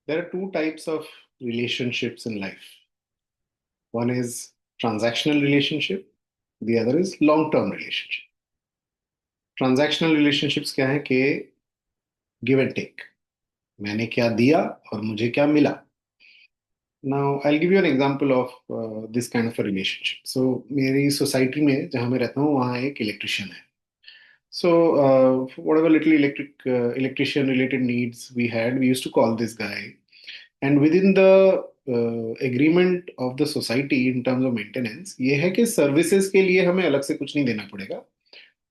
There are two types of relationships in life. One is transactional relationship, the other is long-term relationship. Transactional relationships क्या है कि give and take, मैंने क्या दिया और मुझे क्या मिला. Now I will give you an example of this kind of a relationship. So मेरी सोसाइटी में जहाँ मैं रहता हूँ वहाँ एक इलेक्ट्रिशियन है. So, whatever little electrician related needs we had, we used to call this guy. And within the agreement of the society in terms of maintenance, ये है कि services के लिए हमें अलग से कुछ नहीं देना पड़ेगा.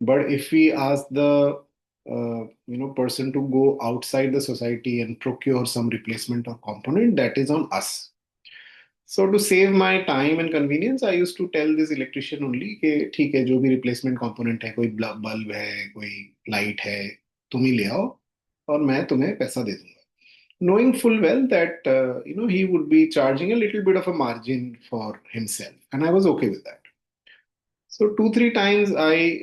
But if we ask the person to go outside the society and procure some replacement or component, that is on us. So to save my time and convenience, I used to tell this electrician only कि ठीक है, जो भी replacement component है, कोई bulb है, कोई light है, तुम ही ले आओ और मैं तुम्हें पैसा दे दूंगा. Knowing full well that he would be charging a little bit of a margin for himself, and I was okay with that. So 2 3 times I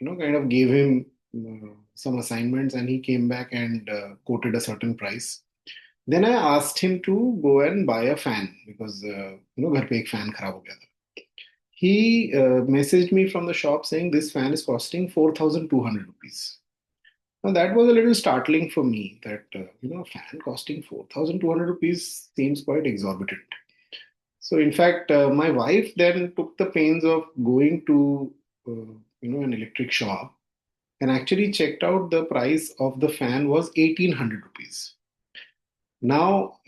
kind of gave him some assignments, and he came back and quoted a certain price. Then I asked him to go and buy a fan because घर पे एक fan खराब हो गया था. He messaged me from the shop saying this fan is costing 4,200 rupees. Now that was a little startling for me that a fan costing 4,200 rupees seems quite exorbitant. So in fact, my wife then took the pains of going to an electric shop and actually checked out the price of the fan was 1,800 rupees. Now,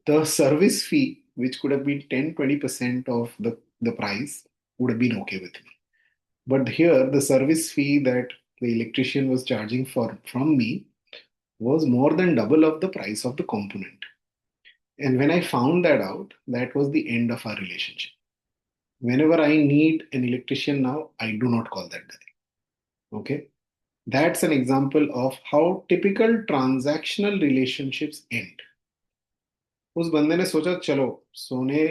the service fee, which could have been 10 20% of the price, would have been okay with me. But here, the service fee that the electrician was charging from me was more than double of the price of the component. And when I found that out, that was the end of our relationship. Whenever I need an electrician now, I do not call that guy. Okay. That's an example of how typical transactional relationships end. उस बंदे ने सोचा चलो सोने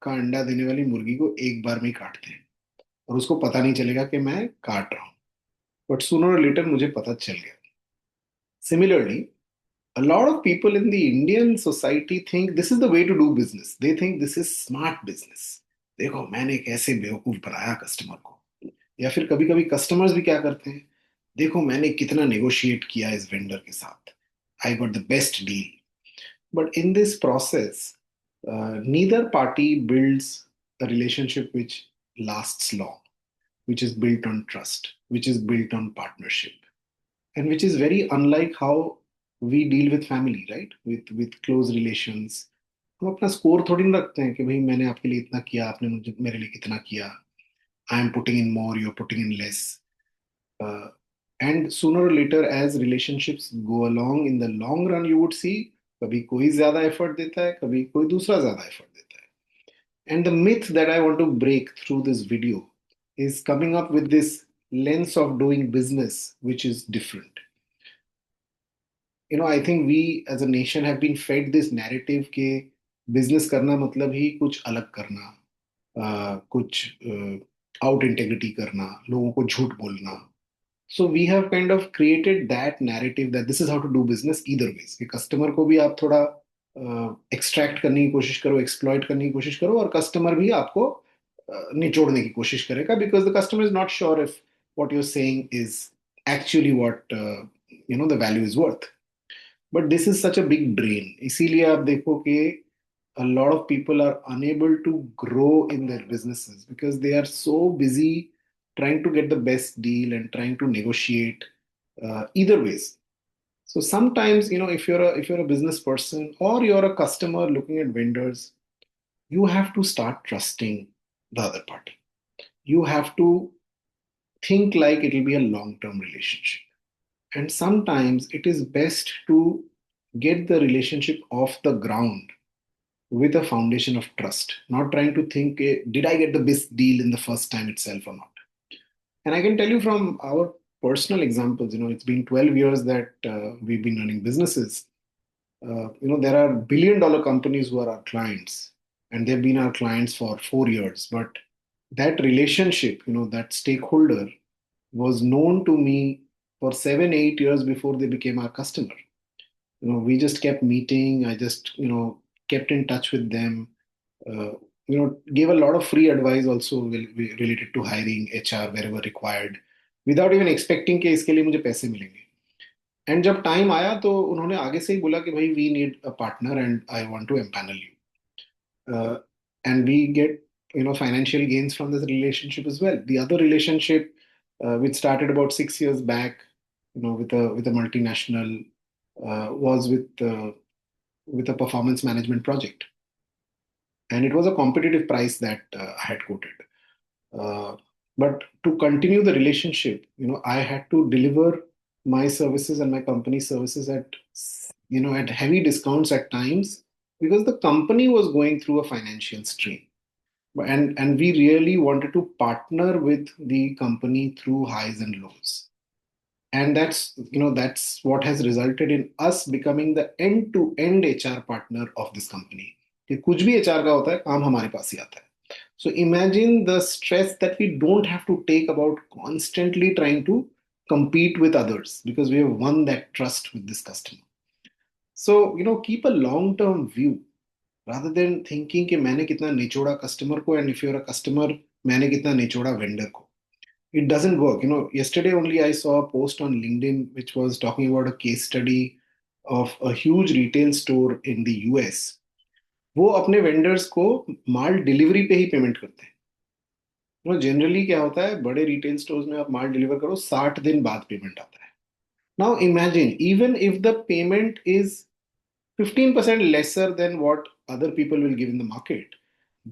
का अंडा देने वाली मुर्गी को एक बार में ही काटते हैं और उसको पता नहीं चलेगा कि मैं काट रहा हूँ. बट सूनर और लेटर मुझे पता चल गया. Similarly, a lot of people in the Indian society think this is the way to do business. They think this is smart business. देखो मैंने कैसे बेवकूफ बनाया कस्टमर को. या फिर कभी कभी कस्टमर्स भी क्या करते हैं, देखो मैंने कितना नेगोशिएट किया इस वेंडर के साथ, I got the best deal. But in this process, neither party builds a relationship which lasts long, which is built on trust, which is built on partnership, and which is very unlike how we deal with family, right? With close relations. हम अपना score थोड़ी ना रखते हैं कि भाई मैंने आपके लिए इतना किया, आपने मुझे मेरे लिए कितना किया. I am putting in more, you are putting in less. And sooner और later as relationships go along in the long run, you would see कभी कोई ज्यादा एफर्ट देता है, कभी कोई दूसरा ज्यादा एफर्ट देता है. And the myth that I want to break through this video is coming up with this lens of doing business which is different. I think we as a nation have been fed this narrative कि business करना मतलब ही कुछ अलग करना, कुछ out integrity करना, लोगों को झूठ बोलना. So we have kind of created that narrative that this is how to do business either ways, कि कस्टमर को भी आप थोड़ा एक्सट्रैक्ट करने की कोशिश करो, एक्सप्लॉइट करने की कोशिश करो, और कस्टमर भी आपको निचोड़ने की कोशिश करेगा, because the customer is not sure if what you're saying is actually what the value is worth. But this is such a big drain. इसीलिए आप देखो कि a lot of people are unable to grow in their businesses because they are so busy trying to get the best deal and trying to negotiate either ways. So sometimes, if you're a business person or you're a customer looking at vendors, you have to start trusting the other party. You have to think like it will be a long-term relationship. And sometimes it is best to get the relationship off the ground with a foundation of trust, not trying to think, did I get the best deal in the first time itself or not? And I can tell you from our personal examples, it's been 12 years that we've been running businesses. There are billion-dollar companies who are our clients, and they've been our clients for 4 years. But that relationship, that stakeholder was known to me for 7 8 years before they became our customer. We just kept meeting. I just kept in touch with them. uh, Gave a lot of free advice also related to hiring, HR wherever required, without even expecting कि इसके लिए मुझे पैसे मिलेंगे. And जब time आया तो उन्होंने आगे से ही बोला कि भाई we need a partner and I want to empanel you, and we get financial gains from this relationship as well. The other relationship, which started about 6 years back, with a multinational, was with a performance management project, and it was a competitive price that I had quoted. Uh, but to continue the relationship, I had to deliver my services and my company services at heavy discounts at times, because the company was going through a financial strain, and we really wanted to partner with the company through highs and lows. And that's what has resulted in us becoming the end to end HR partner of this company. कि कुछ भी HR का होता है, काम हमारे पास ही आता है. So imagine the stress that we don't have to take about constantly trying to compete with others, because we have won that trust with this customer. So keep a long term view rather than thinking कि मैंने कितना निचोड़ा customer को, and if you're a customer, मैंने कितना निचोड़ा vendor को. It doesn't work. Yesterday only I saw a post on LinkedIn which was talking about a case study of a huge retail store in the US. वो अपने vendors को माल delivery पे ही payment करते हैं. जनरली क्या होता है, बड़े रिटेल स्टोर्स में आप माल डिलीवर करो, 60 दिन बाद पेमेंट आता है. Now imagine, even if the payment is 15% lesser than what other people will give in the market,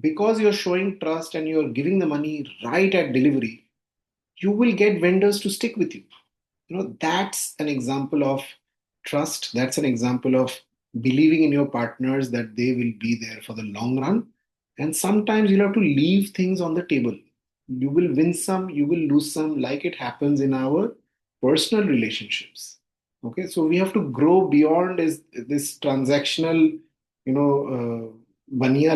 because you're showing trust and you're giving the money right at delivery, you will get vendors to stick with you. That's an example of trust. That's an example of believing in your partners that they will be there for the long run. And sometimes you'll have to leave things on the table. You will win some, you will lose some, like it happens in our personal relationships. Okay, so we have to grow beyond is this transactional, baniya,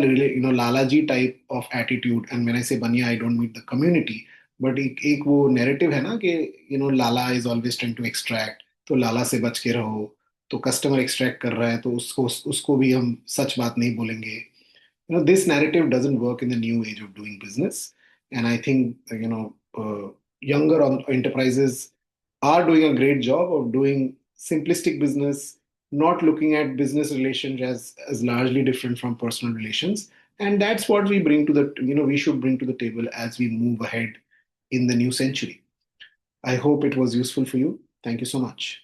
lalaji type of attitude. And when I say baniya, I don't mean the community, but एक वो narrative है ना कि Lala is always trying to extract, तो लाला से बच के रहो. तो कस्टमर एक्सट्रैक्ट कर रहा है तो उसको भी हम सच बात नहीं बोलेंगे. This narrative doesn't work in the new age of doing business. And I think, younger enterprises are doing a great job of doing simplistic business, not looking at business relations as largely different from personal relations. And that's what we bring to the, we should bring to the table as we move ahead in the new century. I hope it was useful for you. Thank you so much.